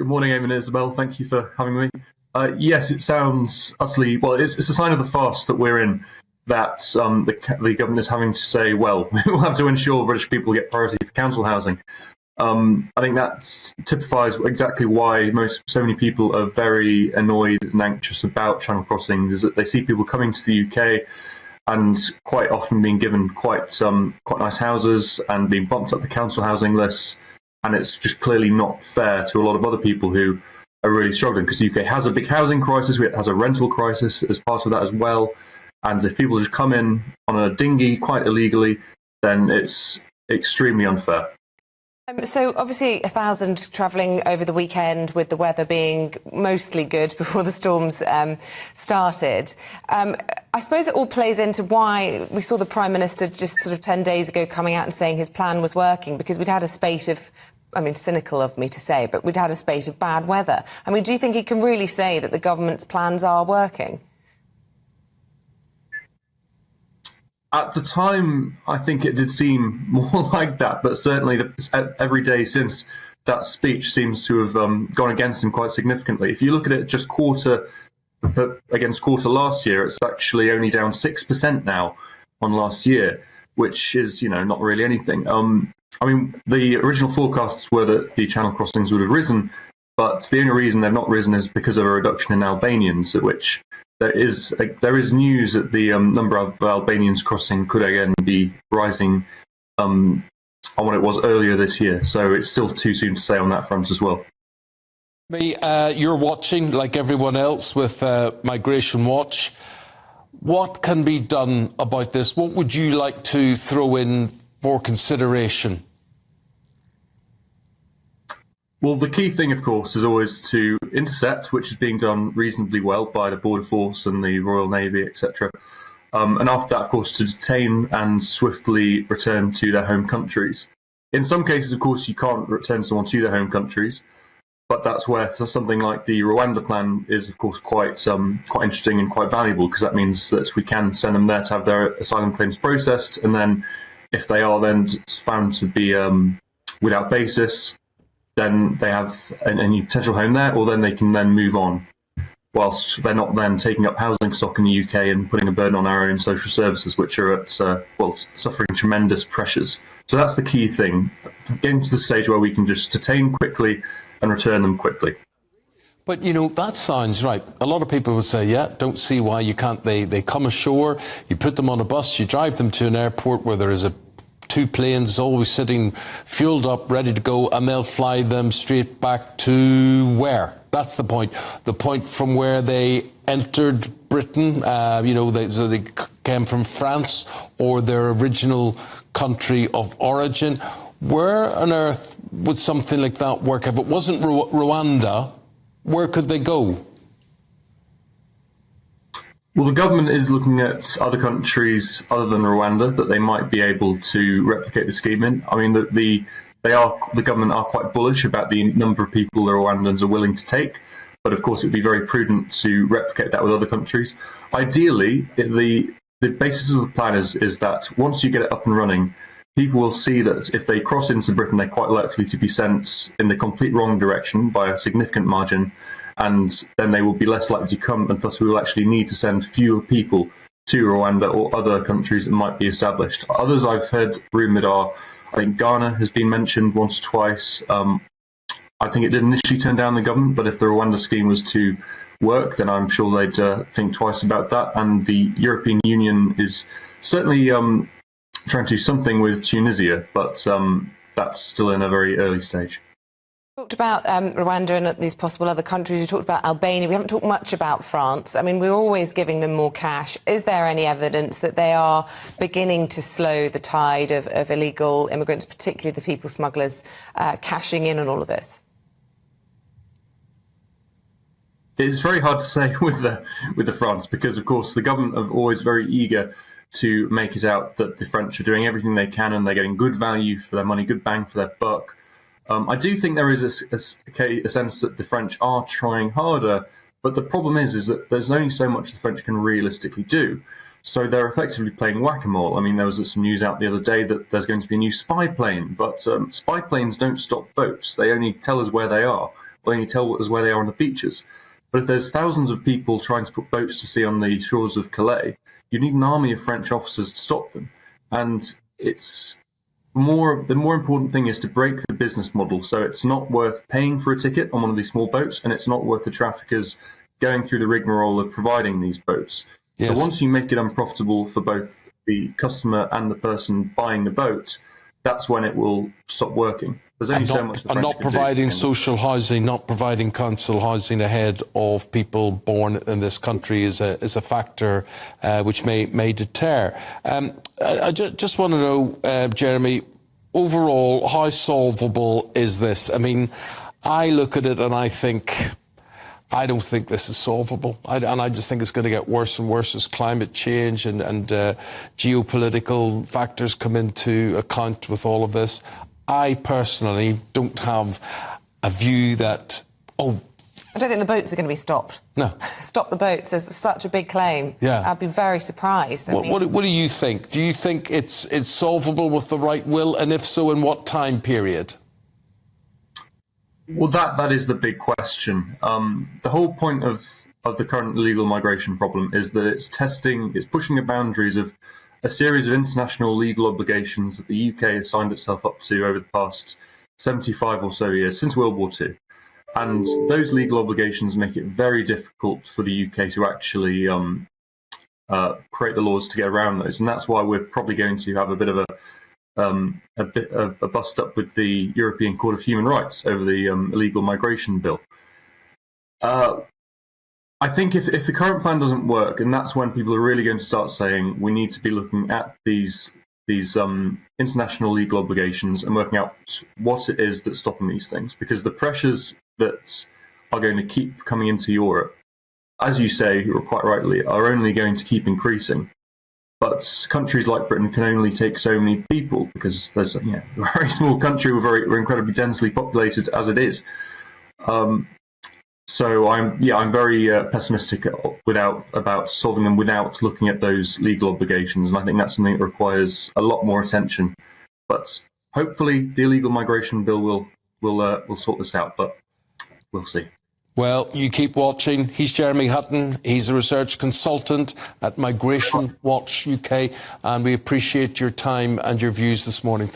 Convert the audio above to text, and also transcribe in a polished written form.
Good morning, Eamon and Isabel. Thank you for having me. Yes, it sounds utterly well. It's a sign of the farce that we're in. That the government is having to say, well, we'll have to ensure British people get priority for council housing. I think that typifies exactly why so many people are very annoyed and anxious about channel crossings. Is that they see people coming to the UK and quite often being given quite nice houses and being bumped up the council housing list, and it's just clearly not fair to a lot of other people who are really struggling, because the UK has a big housing crisis, it has a rental crisis as part of that as well, and if people just come in on a dinghy quite illegally, then it's extremely unfair. So obviously 1,000 travelling over the weekend, with the weather being mostly good before the storms started. I suppose it all plays into why we saw the Prime Minister just sort of 10 days ago coming out and saying his plan was working, because we'd had a spate of, I mean, cynical of me to say, but we'd had a spate of bad weather. I mean, do you think he can really say that the government's plans are working? At the time, I think it did seem more like that, but certainly every day since that speech seems to have gone against him quite significantly. If you look at it just quarter against quarter last year, it's actually only down 6% now on last year, which is, not really anything. I mean, the original forecasts were that the channel crossings would have risen, but the only reason they've not risen is because of a reduction in Albanians, at which there is news that the number of Albanians crossing could again be rising on what it was earlier this year. So it's still too soon to say on that front as well. You're watching, like everyone else, with Migration Watch. What can be done about this? What would you like to throw in for consideration? Well, the key thing, of course, is always to intercept, which is being done reasonably well by the Border Force and the Royal Navy, etc. And after that, of course, to detain and swiftly return to their home countries. In some cases, of course, you can't return someone to their home countries, but that's where something like the Rwanda plan is, of course, quite interesting and quite valuable, because that means that we can send them there to have their asylum claims processed, and then if they are then found to be without basis, then they have a new potential home there, or then they can then move on, whilst they're not then taking up housing stock in the UK and putting a burden on our own social services, which are at suffering tremendous pressures. So that's the key thing, getting to the stage where we can just detain quickly and return them quickly. But, that sounds right. A lot of people would say, yeah, don't see why you can't. They come ashore, you put them on a bus, you drive them to an airport where there is two planes always sitting fueled up, ready to go, and they'll fly them straight back to where? That's the point. The point from where they entered Britain, so they came from France or their original country of origin. Where on earth would something like that work? If it wasn't Rwanda, where could they go? Well, the government is looking at other countries other than Rwanda that they might be able to replicate the scheme in. I mean, the government are quite bullish about the number of people the Rwandans are willing to take, but of course it would be very prudent to replicate that with other countries. Ideally, the basis of the plan is that once you get it up and running, people will see that if they cross into Britain, they're quite likely to be sent in the complete wrong direction by a significant margin, and then they will be less likely to come, and thus we will actually need to send fewer people to Rwanda or other countries that might be established. Others I've heard rumoured are, I think Ghana has been mentioned once or twice. I think it did initially turn down the government, but if the Rwanda scheme was to work, then I'm sure they'd think twice about that. And the European Union is certainly trying to do something with Tunisia, but that's still in a very early stage. We talked about Rwanda and these possible other countries. We talked about Albania. We haven't talked much about France. I mean, we're always giving them more cash. Is there any evidence that they are beginning to slow the tide of illegal immigrants, particularly the people smugglers, cashing in on all of this? It's very hard to say with the France, because, of course, the government are always very eager to make it out that the French are doing everything they can and they're getting good value for their money, good bang for their buck. I do think there is a sense that the French are trying harder, but the problem is that there's only so much the French can realistically do. So they're effectively playing whack-a-mole. I mean, there was some news out the other day that there's going to be a new spy plane, but spy planes don't stop boats. They only tell us where they are. will only tell us where they are on the beaches. But if there's thousands of people trying to put boats to sea on the shores of Calais, you need an army of French officers to stop them. And the more important thing is to break the business model. So it's not worth paying for a ticket on one of these small boats, and it's not worth the traffickers going through the rigmarole of providing these boats. Yes. So once you make it unprofitable for both the customer and the person buying the boat, that's when it will stop working. There's only so much the French and not can do. providing social housing, not providing council housing ahead of people born in this country is a factor which may deter. I just want to know, Jeremy, overall, how solvable is this? I mean, I look at it and I don't think this is solvable. And I just think it's going to get worse and worse as climate change and geopolitical factors come into account with all of this. I personally don't have a view that, I don't think the boats are going to be stopped. No. Stop the boats is such a big claim. Yeah. I'd be very surprised. What do you think? Do you think it's solvable with the right will? And if so, in what time period? Well, that is the big question. The whole point of the current illegal migration problem is that it's pushing the boundaries of a series of international legal obligations that the UK has signed itself up to over the past 75 or so years, since World War II. And those legal obligations make it very difficult for the UK to actually create the laws to get around those. And that's why we're probably going to have a bit of a bust up with the European Court of Human Rights over the illegal migration bill. I think if the current plan doesn't work, and that's when people are really going to start saying we need to be looking at these international legal obligations and working out what it is that's stopping these things, because the pressures that are going to keep coming into Europe, as you say, quite rightly, are only going to keep increasing. But countries like Britain can only take so many people because there's a very small country. We're incredibly densely populated as it is. So I'm very pessimistic about solving them without looking at those legal obligations, and I think that's something that requires a lot more attention. But hopefully, the illegal migration bill will sort this out. But we'll see. Well, you keep watching. He's Jeremy Hutton. He's a research consultant at Migration Watch UK, and we appreciate your time and your views this morning.